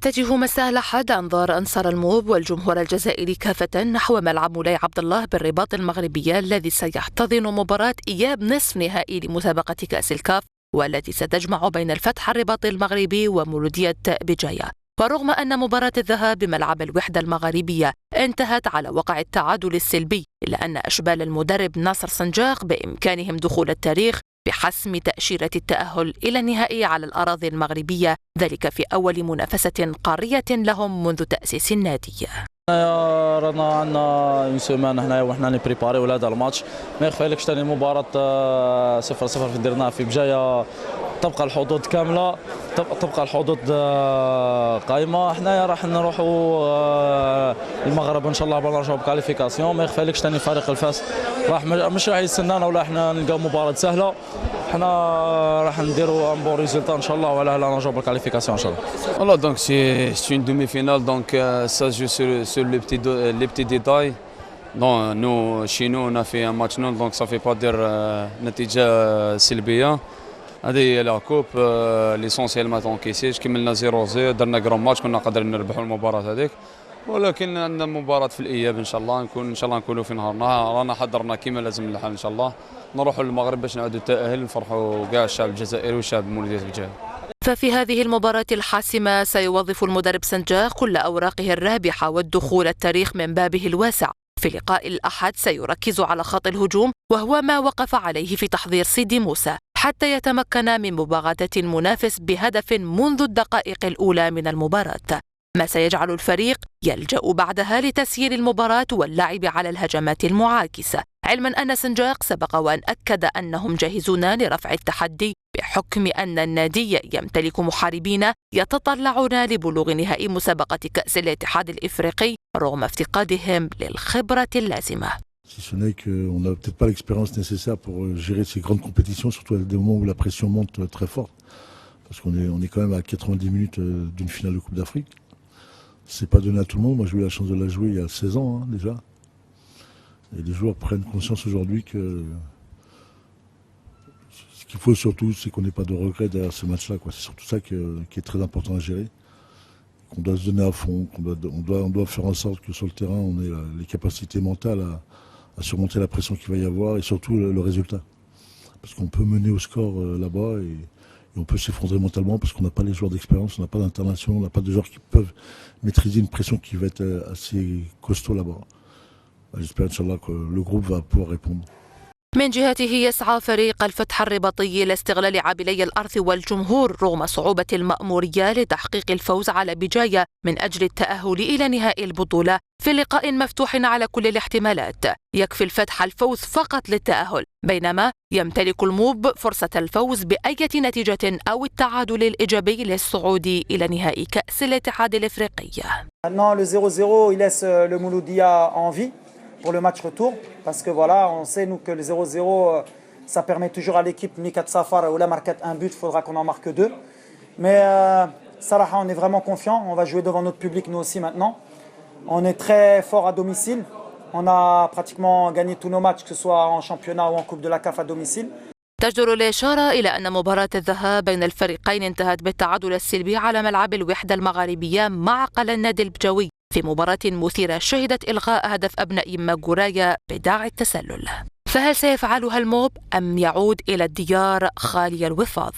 تتجه مساء الأحد أنظار أنصار الموب والجمهور الجزائري كافة نحو ملعب مولاي عبد الله بالرباط المغربية الذي سيحتضن مباراة إياب نصف نهائي لمسابقة كأس الكاف، والتي ستجمع بين الفتح الرباطي المغربي ومولودية بجاية. ورغم أن مباراة الذهاب بملعب الوحدة المغاربية انتهت على وقع التعادل السلبي، إلا أن أشبال المدرب ناصر سنجاق بإمكانهم دخول التاريخ بحسم تأشيرة التأهل إلى النهائي على الأراضي المغربية، ذلك في أول منافسة قارية لهم منذ تأسيس النادي. رانا عندنا اون سيمان هنايا وحنا نبريباريو لهذا الماتش. ما يخفالكش ثاني المباراة 0-0 درناها في بجاية، تبقى الحظوظ كامله، تبقى الحظوظ قائمه. حنايا راح نروحوا المغرب ان شاء الله نرجعوا بكاليفيكاسيون. ما يخفالكش ثاني فريق الفاس مش راح يستنانا ولا احنا نلقاو مباراه سهله. حنا راح نديروا ان بون ريزولتا ان شاء الله ولا نرجعوا بالكاليفيكاسيون ان شاء الله. Alors donc c'est une demi-finale, donc ça joue sur les petits détails. Non, nous chez nous on a fait un match nul, donc ça fait pas dire نتيجة سلبية. هذه هي لا كوب. ليسونسيال ما تونكيسيش، كملنا 0-0، درنا كرون ماتش، كنا قادرين نربحوا المباراة هذيك، ولكن عندنا مباراة في الإياب ان شاء الله نكونوا في نهارنا. رانا حضرنا كما لازم الحال ان شاء الله، نروحوا للمغرب باش نعاودوا التأهل، نفرحوا كاع الشعب الجزائري والشعب المولودية بجاية. ففي هذه المباراة الحاسمة سيوظف المدرب سنجاق كل أوراقه الرابحة والدخول التاريخ من بابه الواسع. في لقاء الأحد سيركز على خط الهجوم، وهو ما وقف عليه في تحضير سيدي موسى حتى يتمكن من مباغتة المنافس بهدف منذ الدقائق الأولى من المباراة، ما سيجعل الفريق يلجأ بعدها لتسيير المباراة واللعب على الهجمات المعاكسة، علما أن سنجاق سبق وأن أكد أنهم جاهزون لرفع التحدي بحكم أن النادي يمتلك محاربين يتطلعون لبلوغ نهائي مسابقة كأس الاتحاد الإفريقي رغم افتقادهم للخبرة اللازمة. Si ce n'est qu'on n'a peut-être pas l'expérience nécessaire pour gérer ces grandes compétitions, surtout à des moments où la pression monte très forte, parce qu'on est quand même à 90 minutes d'une finale de Coupe d'Afrique. C'est pas donné à tout le monde. Moi, j'ai eu la chance de la jouer il y a 16 ans déjà. Et les joueurs prennent conscience aujourd'hui que ce qu'il faut surtout, c'est qu'on n'ait pas de regrets derrière ce match-là. C'est surtout ça qui est très important à gérer. Qu'on doit se donner à fond, on doit faire en sorte que sur le terrain, on ait les capacités mentales à surmonter la pression qu'il va y avoir et surtout le résultat. Parce qu'on peut mener au score là-bas et on peut s'effondrer mentalement parce qu'on n'a pas les joueurs d'expérience, on n'a pas d'international, on n'a pas de joueurs qui peuvent maîtriser une pression qui va être assez costaud là-bas. J'espère Inch'Allah que le groupe va pouvoir répondre. من جهته يسعى فريق الفتح الرباطي لاستغلال عاملي الأرض والجمهور رغم صعوبة المأمورية لتحقيق الفوز على بجاية من أجل التأهل إلى نهائي البطولة في لقاء مفتوح على كل الاحتمالات. يكفي الفتح الفوز فقط للتأهل، بينما يمتلك الموب فرصة الفوز بأي نتيجة أو التعادل الإيجابي للصعود إلى نهائي كأس الاتحاد الإفريقي. Maintenant le 0-0 il laisse le Mouloudia en vie pour le match retour, parce que voilà, on sait nous que le 0-0 ça permet toujours à l'équipe Mikat Safar ou la marquette un but, il faudra qu'on en marque deux. Mais Salah, on est vraiment confiant, on va jouer devant notre public nous aussi maintenant. On est très fort à domicile, on a pratiquement gagné tous nos matchs que ce soit en championnat ou en Coupe de la CAF à domicile. تجدر الإشارة إلى أن مباراة الذهاب بين الفريقين انتهت بالتعادل السلبي على ملعب الوحدة المغاربية مع قل النادي البجاوي في مباراة مثيرة شهدت إلغاء هدف أبناء ماغورايا بداعي التسلل. فهل سيفعلها الموب أم يعود إلى الديار خالي الوفاض؟